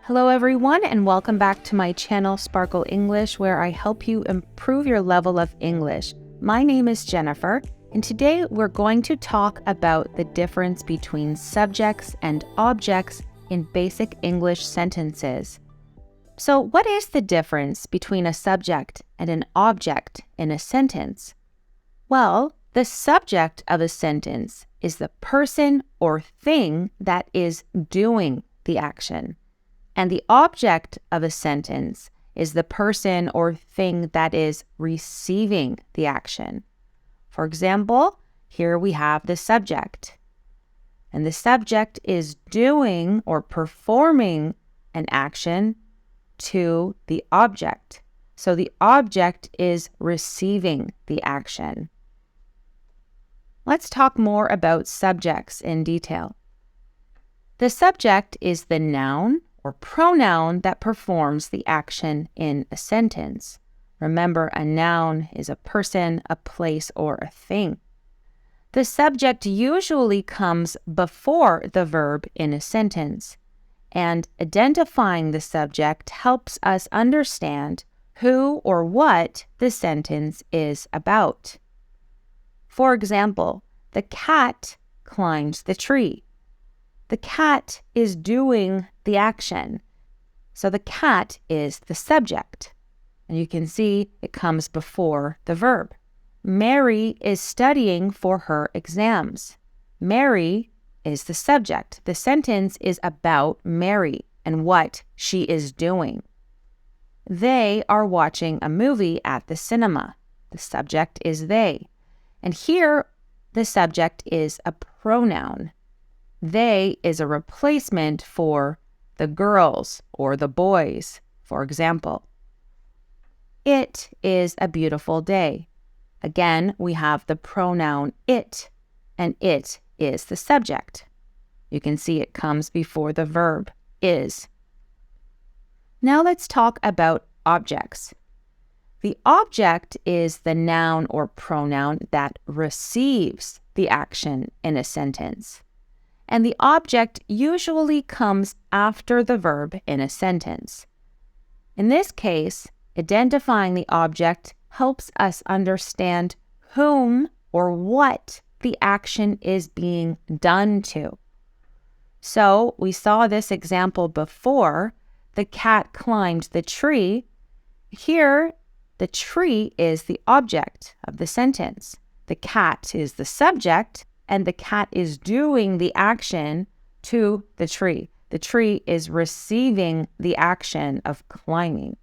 Hello everyone, and welcome back to my channel Sparkle English, where I help you improve your level of English. My name is Jennifer, and today we're going to talk about the difference between subjects and objects in basic English sentences. So what is the difference between a subject and an object in a sentence? Well, the subject of a sentence is the person or thing that is doing the action. And the object of a sentence is the person or thing that is receiving the action. For example, here we have the subject. And the subject is doing or performing an action to the object. So the object is receiving the action. Let's talk more about subjects in detail. The subject is the noun or pronoun that performs the action in a sentence. Remember, a noun is a person, a place, or a thing. The subject usually comes before the verb in a sentence, and identifying the subject helps us understand who or what the sentence is about. For example, the cat climbed the tree. The cat is doing the action. So the cat is the subject. And you can see it comes before the verb. Mary is studying for her exams. Mary is the subject. The sentence is about Mary and what she is doing. They are watching a movie at the cinema. The subject is they. And here, the subject is a pronoun. They is a replacement for the girls or the boys, for example. It is a beautiful day. Again, we have the pronoun it, and it is the subject. You can see it comes before the verb is. Now let's talk about objects. The object is the noun or pronoun that receives the action in a sentence. And the object usually comes after the verb in a sentence. In this case, identifying the object helps us understand whom or what the action is being done to. So we saw this example before. The cat climbed the tree. Here, the tree is the object of the sentence. The cat is the subject, and the cat is doing the action to the tree. The tree is receiving the action of climbing.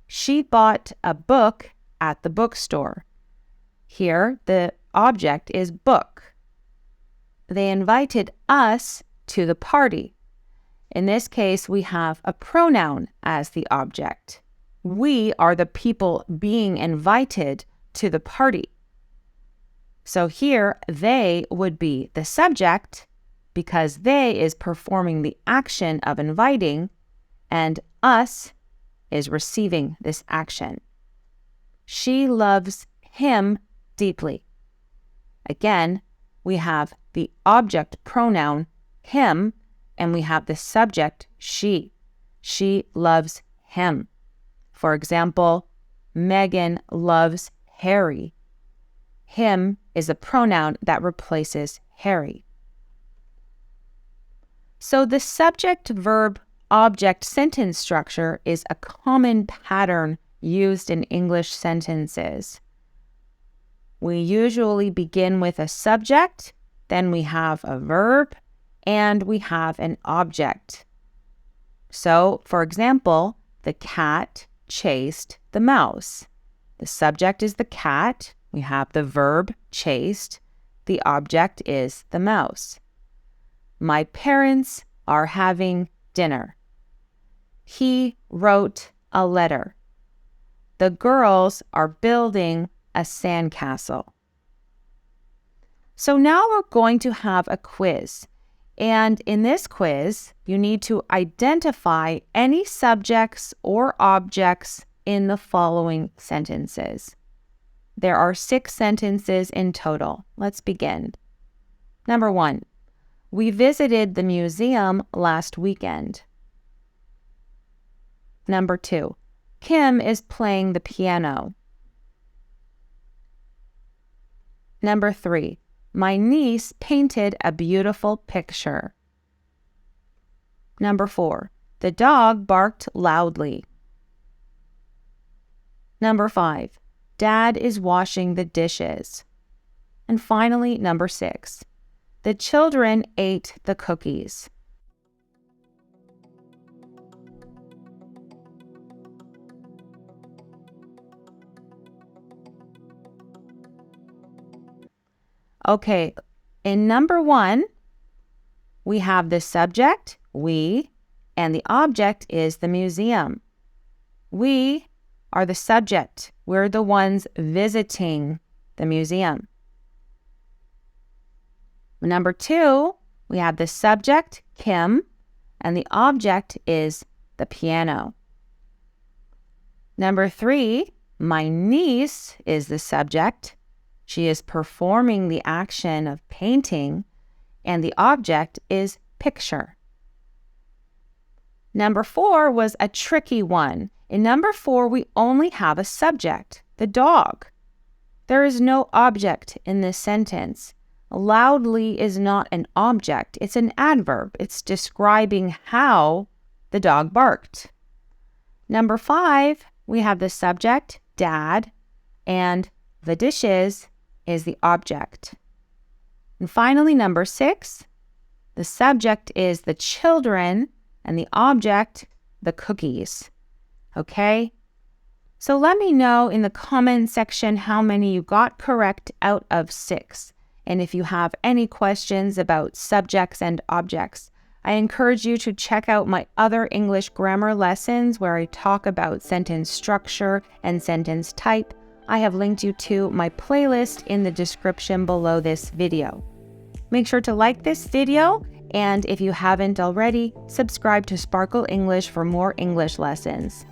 She bought a book at the bookstore. Here, the object is book. They invited us to the party. In this case, we have a pronoun as the object. We are the people being invited to the party. So here, they would be the subject because they is performing the action of inviting, and us is receiving this action. She loves him deeply. Again, we have the object pronoun him, and we have the subject she. She loves him. For example, Megan loves Harry. Him is a pronoun that replaces Harry. So the subject-verb-object sentence structure is a common pattern used in English sentences. We usually begin with a subject, then we have a verb, and we have an object. So, for example, the cat chased the mouse. The subject is the cat. We have the verb chased. The object is the mouse. My parents are having dinner. He wrote a letter. The girls are building a sandcastle. So now we're going to have a quiz. And in this quiz, you need to identify any subjects or objects in the following sentences. There are 6 sentences in total. Let's begin. Number 1, we visited the museum last weekend. Number 2, Kim is playing the piano. Number 3, my niece painted a beautiful picture. Number 4, the dog barked loudly. Number 5, Dad is washing the dishes. And finally, number 6, the children ate the cookies. Okay, in number 1, we have the subject, we, and the object is the museum. We are the subject. We're the ones visiting the museum. Number 2, we have the subject, Kim, and the object is the piano. Number 3, my niece is the subject. She is performing the action of painting, and the object is picture. Number 4 was a tricky one. In number 4, we only have a subject, the dog. There is no object in this sentence. Loudly is not an object. It's an adverb. It's describing how the dog barked. Number 5, we have the subject, Dad, and the dishes is the object. And finally, number 6, the subject is the children, and the object, the cookies. Okay? So let me know in the comment section how many you got correct out of 6. And if you have any questions about subjects and objects, I encourage you to check out my other English grammar lessons where I talk about sentence structure and sentence type. I have linked you to my playlist in the description below this video. Make sure to like this video, and if you haven't already, subscribe to Sparkle English for more English lessons.